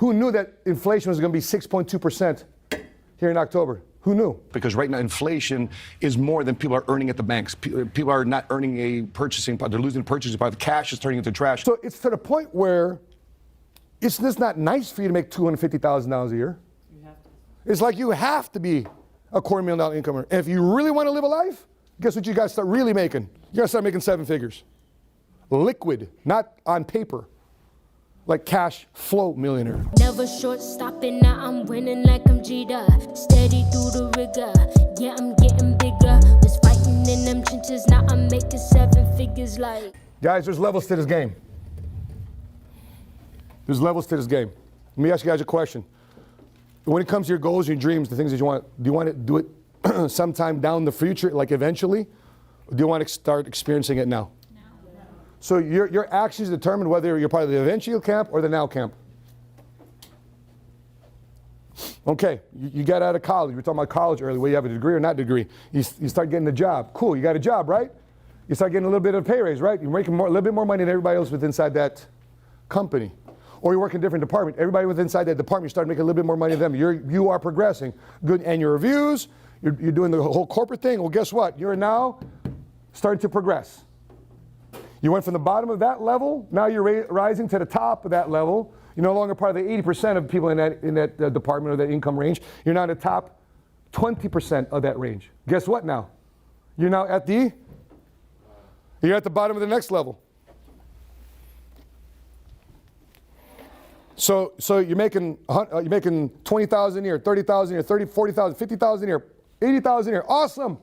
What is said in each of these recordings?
Who knew that inflation was going to be 6.2% here in October? Who knew? Because right now inflation is more than people are earning at the banks. People are not earning a purchasing power. They're losing purchasing power. The cash is turning into trash. So it's to the point where it's just not nice for you to make $250,000 a year. It's like you have to be a $250,000 income earner. And if you really want to live a life, guess what you got to start really making? You got to start making 7 figures. Liquid, not on paper. Like cash flow millionaire. Never short stopping, now I'm winning like I'm Jeter. Steady through the rigor, yeah, I'm getting bigger. Was fighting in them trenches, now I'm making 7 figures like. Guys, there's levels to this game. There's levels to this game. Let me ask you guys a question. When it comes to your goals, your dreams, the things that you want, do you want to do it sometime down the future, like eventually? Or do you want to start experiencing it now? So your actions determine whether you're part of the eventual camp or the now camp. Okay, you got out of college. We were talking about college earlier, whether you have a degree or not degree. You start getting a job. Cool, you got a job, right? You start getting a little bit of a pay raise, right? You're making a little bit more money than everybody else within inside that company. Or you work in a different department. Everybody within inside that department, you start making a little bit more money than them. You are progressing. Good annual reviews. You're doing the whole corporate thing. Well, guess what? You're now starting to progress. You went from the bottom of that level, now you're rising to the top of that level. You're no longer part of the 80% of people in that department or that income range. You're now in the top 20% of that range. Guess what now? You're now at the bottom of the next level. So you're making 20,000 a year, 30,000 a year, 30, 40,000, 50,000 a year, 80,000 a year. Awesome.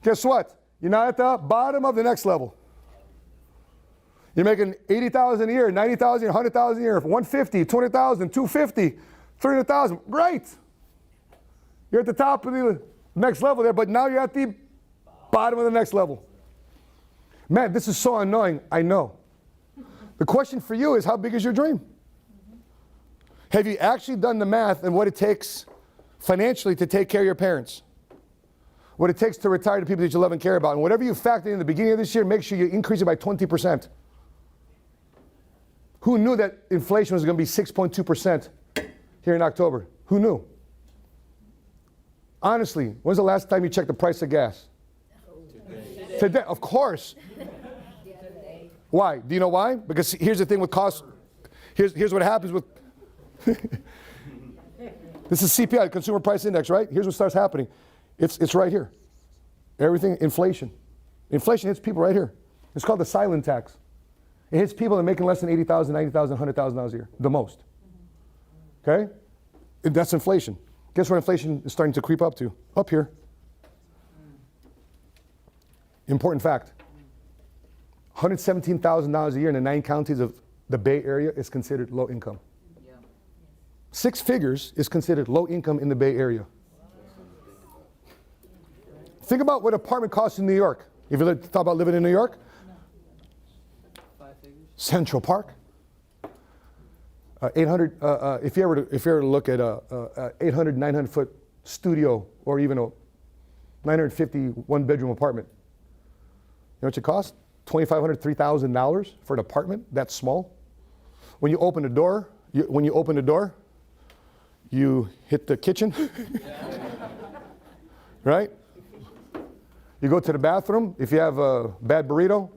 Guess what? You're now at the bottom of the next level. You're making 80,000 a year, 90,000 a year, 100,000 a year, 150, 200,000, 250, 300,000. Great. You're at the top of the next level there, but now you're at the bottom of the next level. Man, this is so annoying, I know. The question for you is, how big is your dream? Have you actually done the math and what it takes financially to take care of your parents? What it takes to retire to people that you love and care about? And whatever you factor in the beginning of this year, make sure you increase it by 20%. Who knew that inflation was going to be 6.2% here in October? Who knew? Honestly, when's the last time you checked the price of gas? Today, of course. Why? Do you know why? Because here's the thing with cost. Here's what happens with. This is CPI, Consumer Price Index, right? Here's what starts happening. It's right here. Everything, inflation. Inflation hits people right here. It's called the silent tax. It hits people that are making less than $80,000, $90,000, $100,000 a year, the most. Okay? That's inflation. Guess where inflation is starting to creep up to? Up here. Important fact. $117,000 a year in the 9 counties of the Bay Area is considered low income. 6 figures is considered low income in the Bay Area. Think about what an apartment costs in New York. If you thought about living in New York, Central Park, 800. If you ever to look at a 800, 900 foot studio or even a 950 one-bedroom apartment, you know what it costs? $2,500, $3,000 for an apartment that small. When you open the door, you hit the kitchen, right? You go to the bathroom. If you have a bad burrito,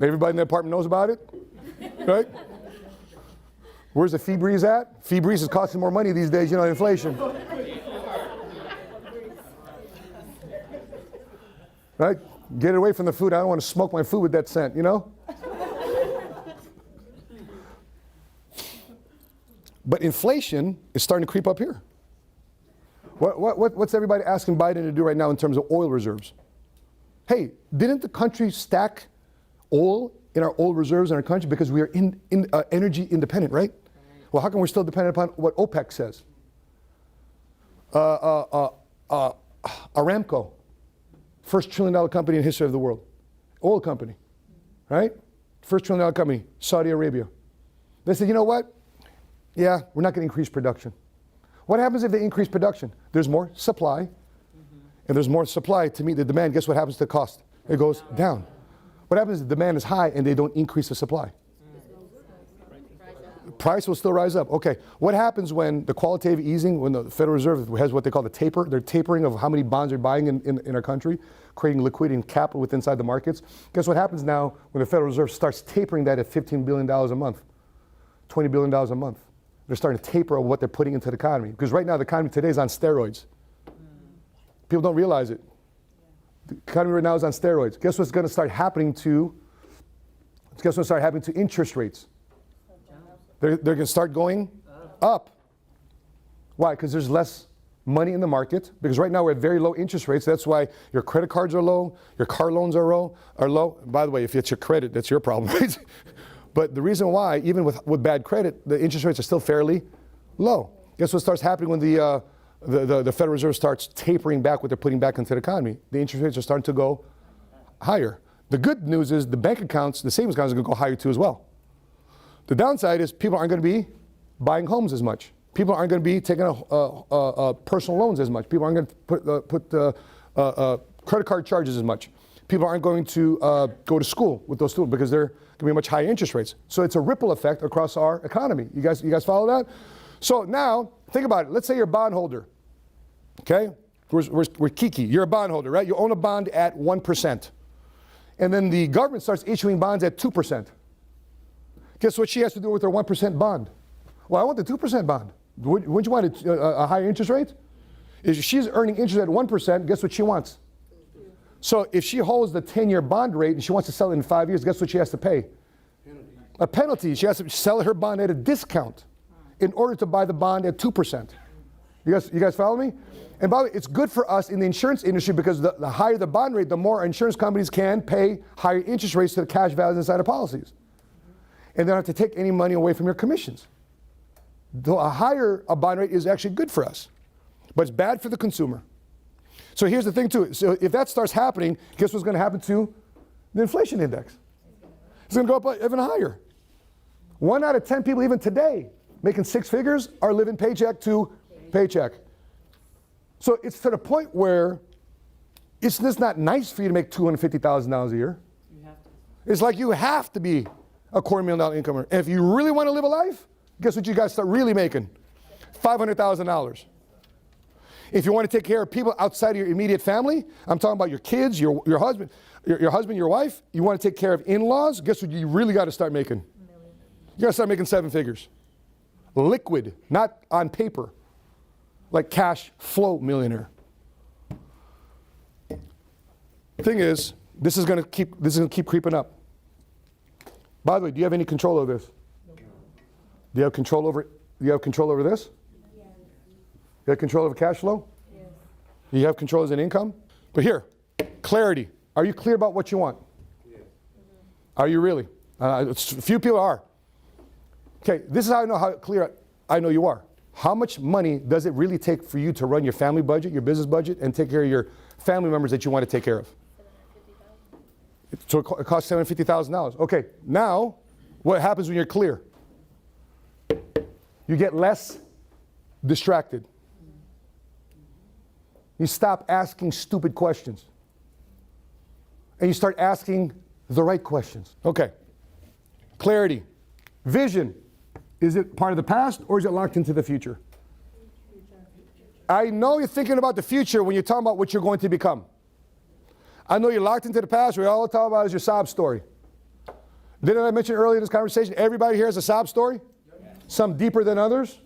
everybody in the apartment knows about it, right? Where's the Febreze at? Febreze is costing more money these days, you know, inflation. Right? Get it away from the food. I don't want to smoke my food with that scent, you know? But inflation is starting to creep up here. What's everybody asking Biden to do right now in terms of oil reserves? Hey, didn't the country stack oil in our oil reserves in our country because we are energy independent, right? Well, how come we're still dependent upon what OPEC says? Aramco, first $1 trillion company in the history of the world. Oil company, right? First $1 trillion company, Saudi Arabia. They said, you know what? Yeah, we're not going to increase production. What happens if they increase production? There's more supply, and there's more supply to meet the demand. Guess what happens to the cost? It goes down. What happens if the demand is high and they don't increase the supply? Price will still rise up. Okay, what happens when the quantitative easing, when the Federal Reserve has what they call the taper, they're tapering of how many bonds they're buying in our country, creating liquidity and capital within inside the markets. Guess what happens now when the Federal Reserve starts tapering that at $15 billion a month, $20 billion a month? They're starting to taper what they're putting into the economy. Because right now the economy today is on steroids. People don't realize it. The economy right now is on steroids. Guess what's going to start happening to interest rates? They're going to start going up. Why? Because there's less money in the market. Because right now we're at very low interest rates. That's why your credit cards are low, your car loans are low. By the way, if it's your credit, that's your problem, right? But the reason why, even with bad credit, the interest rates are still fairly low. Guess what starts happening when the Federal Reserve starts tapering back what they're putting back into the economy? The interest rates are starting to go higher. The good news is the bank accounts, the savings accounts are going to go higher too as well. The downside is people aren't going to be buying homes as much. People aren't going to be taking personal loans as much. People aren't going to put credit card charges as much. People aren't going to go to school with those students because they're going to be much higher interest rates. So it's a ripple effect across our economy. You guys follow that? So now, think about it. Let's say you're a bondholder. Okay? We're Kiki. You're a bondholder, right? You own a bond at 1%. And then the government starts issuing bonds at 2%. Guess what she has to do with her 1% bond? Well, I want the 2% bond. Wouldn't you want a higher interest rate? If she's earning interest at 1%, guess what she wants? So if she holds the 10-year bond rate and she wants to sell it in 5 years, guess what she has to pay? A penalty. She has to sell her bond at a discount in order to buy the bond at 2%. You guys follow me? And by the way, it's good for us in the insurance industry because the higher the bond rate, the more insurance companies can pay higher interest rates to the cash values inside of policies. And they don't have to take any money away from your commissions. Though a higher bond rate is actually good for us, but it's bad for the consumer. So here's the thing too. So if that starts happening, guess what's going to happen to the inflation index? It's going to go up even higher. 1 out of 10 people even today making 6 figures are living paycheck to paycheck. So it's to the point where it's just not nice for you to make $250,000 a year. It's like you have to be a $250,000 income earner. And if you really want to live a life, guess what you guys start really making? $500,000. If you want to take care of people outside of your immediate family, I'm talking about your kids, your husband, your wife, you want to take care of in-laws, guess what you really got to start making? You got to start making 7 figures. Liquid, not on paper. Like cash flow millionaire. Thing is, this is going to keep creeping up. By the way, do you have any control over this? Do you have control over this? You have control over cash flow? Yes. You have control as an income? But here, clarity. Are you clear about what you want? Yes. Are you really? Few people are. Okay, this is how I know how clear I know you are. How much money does it really take for you to run your family budget, your business budget, and take care of your family members that you want to take care of? So it costs $750,000. Okay, now what happens when you're clear? You get less distracted. You stop asking stupid questions. And you start asking the right questions. Okay. Clarity. Vision. Is it part of the past or is it locked into the future? I know you're thinking about the future when you're talking about what you're going to become. I know you're locked into the past where all talk about is your sob story. Didn't I mention earlier in this conversation, everybody here has a sob story? Some deeper than others.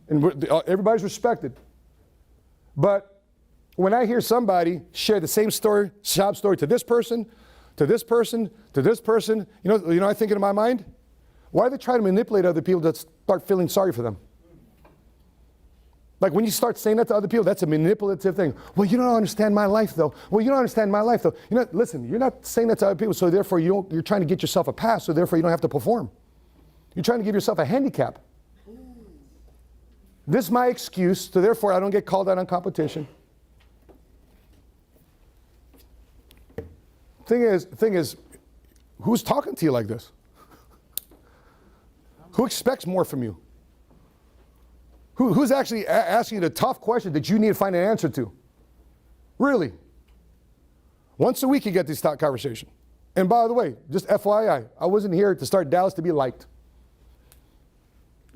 And everybody's respected. But when I hear somebody share the same story, sob story to this person, to this person, to this person, you know I think in my mind? Why are they trying to manipulate other people to start feeling sorry for them? Like when you start saying that to other people, that's a manipulative thing. Well, you don't understand my life though. Well, you don't understand my life though. Listen, you're not saying that to other people, so therefore you're trying to get yourself a pass, so therefore you don't have to perform. You're trying to give yourself a handicap. This is my excuse, so therefore I don't get called out on competition. Thing is, who's talking to you like this? Who expects more from you? Who's actually asking you the tough question that you need to find an answer to? Really? Once a week you get this top conversation. And by the way, just FYI, I wasn't here to start Dallas to be liked.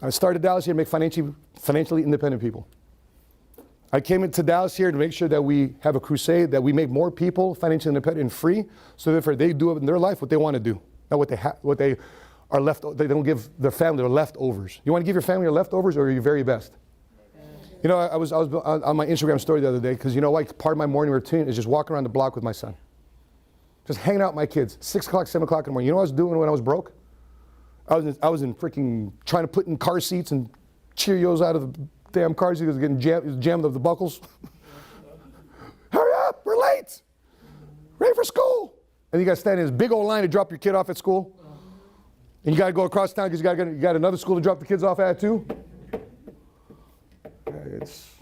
I started Dallas here to make financially independent people. I came into Dallas here to make sure that we have a crusade, that we make more people financially independent and free, so therefore they do in their life what they want to do, not what they are left. They don't give their family their leftovers. You want to give your family your leftovers or your very best? You know, I was on my Instagram story the other day because you know, like part of my morning routine is just walking around the block with my son, just hanging out with my kids, 6 o'clock, 7 o'clock in the morning. You know what I was doing when I was broke? I was in freaking trying to put in car seats and Cheerios out of the damn cars because getting jammed of the buckles. Hurry up, we're late. Ready for school. And you got to stand in this big old line to drop your kid off at school. And you got to go across town because you got another school to drop the kids off at too. It's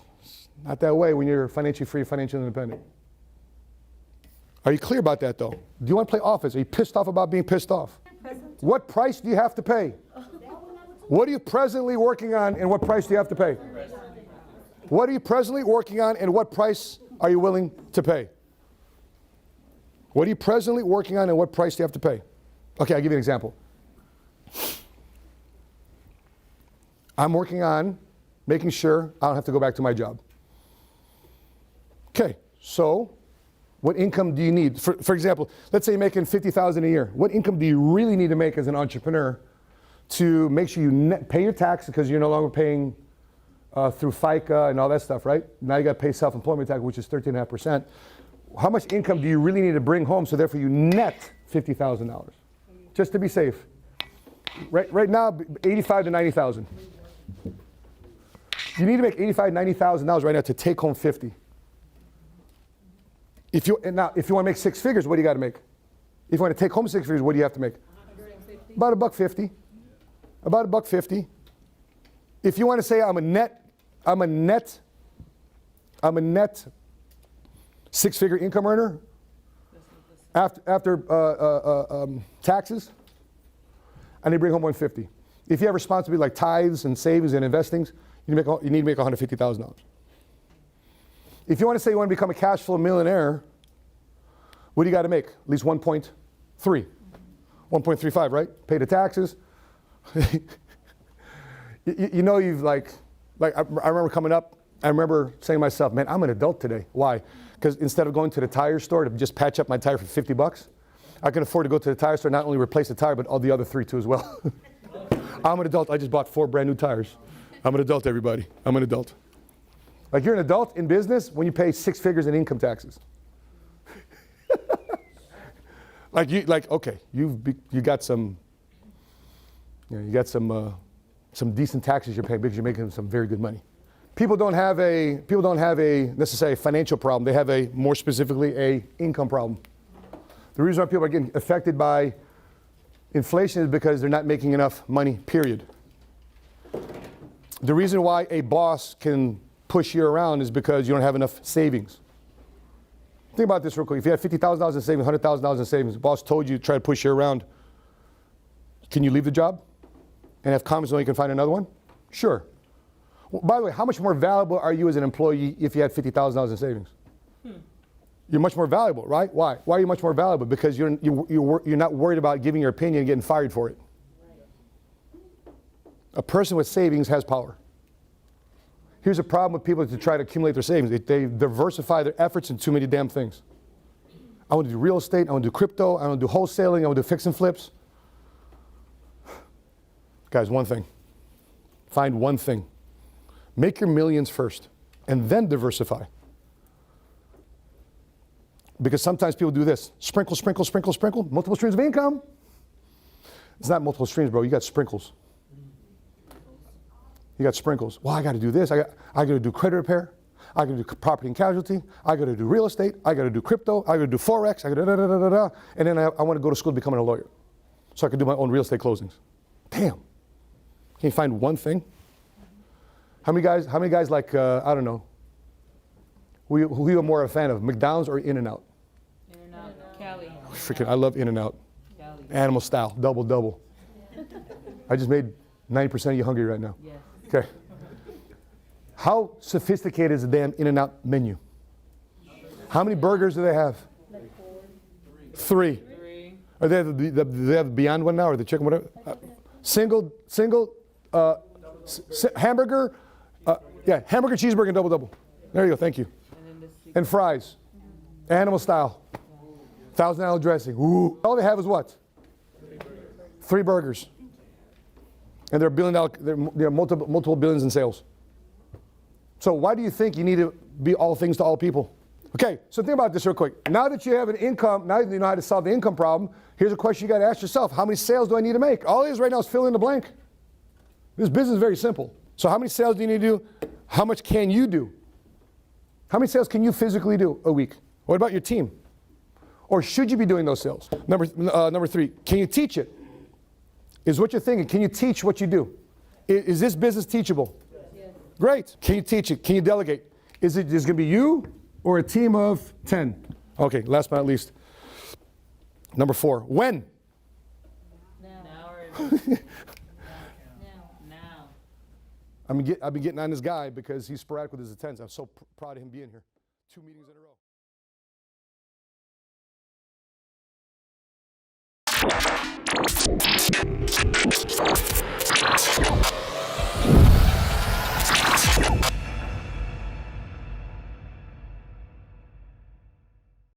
not that way when you're financially free, financially independent. Are you clear about that though? Do you want to play offense? Are you pissed off about being pissed off? What price do you have to pay? What are you presently working on and what price do you have to pay? What are you presently working on and what price are you willing to pay? What are you presently working on and what price do you have to pay? Okay, I'll give you an example. I'm working on making sure I don't have to go back to my job. Okay, so what income do you need? For example, let's say you're making $50,000 a year. What income do you really need to make as an entrepreneur to make sure you pay your tax because you're no longer paying through FICA and all that stuff, right? Now you got to pay self-employment tax, which is 13.5%. How much income do you really need to bring home so therefore you net $50,000? Just to be safe. Right now, 85 to 90,000. You need to make $85,000, $90,000 right now to take home 50. If you want to make 6 figures, what do you got to make? If you want to take home 6 figures, what do you have to make? About $1.50. About $1.50. If you want to say I'm a net 6-figure income earner after taxes, I need to bring home $150. If you have responsibility like tithes and savings and investings, you need to make $150,000. If you want to say you want to become a cash flow millionaire, what do you got to make? At least 1.3, 1.35, right? Pay the taxes. you know, you've I remember coming up, I remember saying to myself, man, I'm an adult today. Why? Because instead of going to the tire store to just patch up my tire for $50, I can afford to go to the tire store, not only replace the tire, but all the other 3 too as well. I'm an adult. I just bought 4 brand new tires. I'm an adult, everybody. I'm an adult. Like you're an adult in business when you pay 6 figures in income taxes. You got some decent taxes you're paying because you're making some very good money. People don't have a necessarily financial problem. They have more specifically a income problem. The reason why people are getting affected by inflation is because they're not making enough money, period. The reason why a boss can push you around is because you don't have enough savings. Think about this real quick. If you had $50,000 in savings, $100,000 in savings, the boss told you to try to push you around, can you leave the job and have confidence knowing you can find another one? Sure. Well, by the way, how much more valuable are you as an employee if you had $50,000 in savings? You're much more valuable, right? Why? Why are you much more valuable? Because you're not worried about giving your opinion and getting fired for it. A person with savings has power. Here's a problem with people to try to accumulate their savings. They diversify their efforts in too many damn things. I want to do real estate. I want to do crypto. I want to do wholesaling. I want to do fix and flips. Guys, one thing. Find one thing. Make your millions first and then diversify. Because sometimes people do this. Sprinkle, sprinkle, sprinkle, sprinkle. Multiple streams of income. It's not multiple streams, bro. You got sprinkles. You got sprinkles. Well, I got to do this. I got to do credit repair. I got to do property and casualty. I got to do real estate. I got to do crypto. I got to do Forex. I got to da-da-da-da-da. And then I want to go to school becoming a lawyer so I can do my own real estate closings. Damn. Can you find one thing? How many guys like, I don't know, who you are more a fan of, McDonald's or In-N-Out? In-N-Out. Cali. Freaking, I love In-N-Out. Cali. Animal style, double. I just made 90% of you hungry right now. Yes. Okay. How sophisticated is the damn In-N-Out menu? How many burgers do they have? Like 4. 3. Are they have the Beyond one now or the chicken whatever? Single Hamburger, hamburger, cheeseburger, and double. There you go, thank you. And fries, animal style, $1,000 dressing. Ooh. All they have is what? 3 burgers. And they're they're multiple billions in sales. So why do you think you need to be all things to all people? Okay, so think about this real quick. Now that you have an income, now that you know how to solve the income problem, here's a question you got to ask yourself. How many sales do I need to make? All it is right now is fill in the blank. This business is very simple. So how many sales do you need to do? How much can you do? How many sales can you physically do a week? What about your team? Or should you be doing those sales? Number 3, can you teach it? Is what you're thinking. Can you teach what you do? Is this business teachable? Yes. Great. Can you teach it? Can you delegate? Is it just going to be you or a team of 10? Okay, last but not least. Number 4, when? Now. I've been getting on this guy because he's sporadic with his attendance. I'm so proud of him being here. 2 meetings in a row.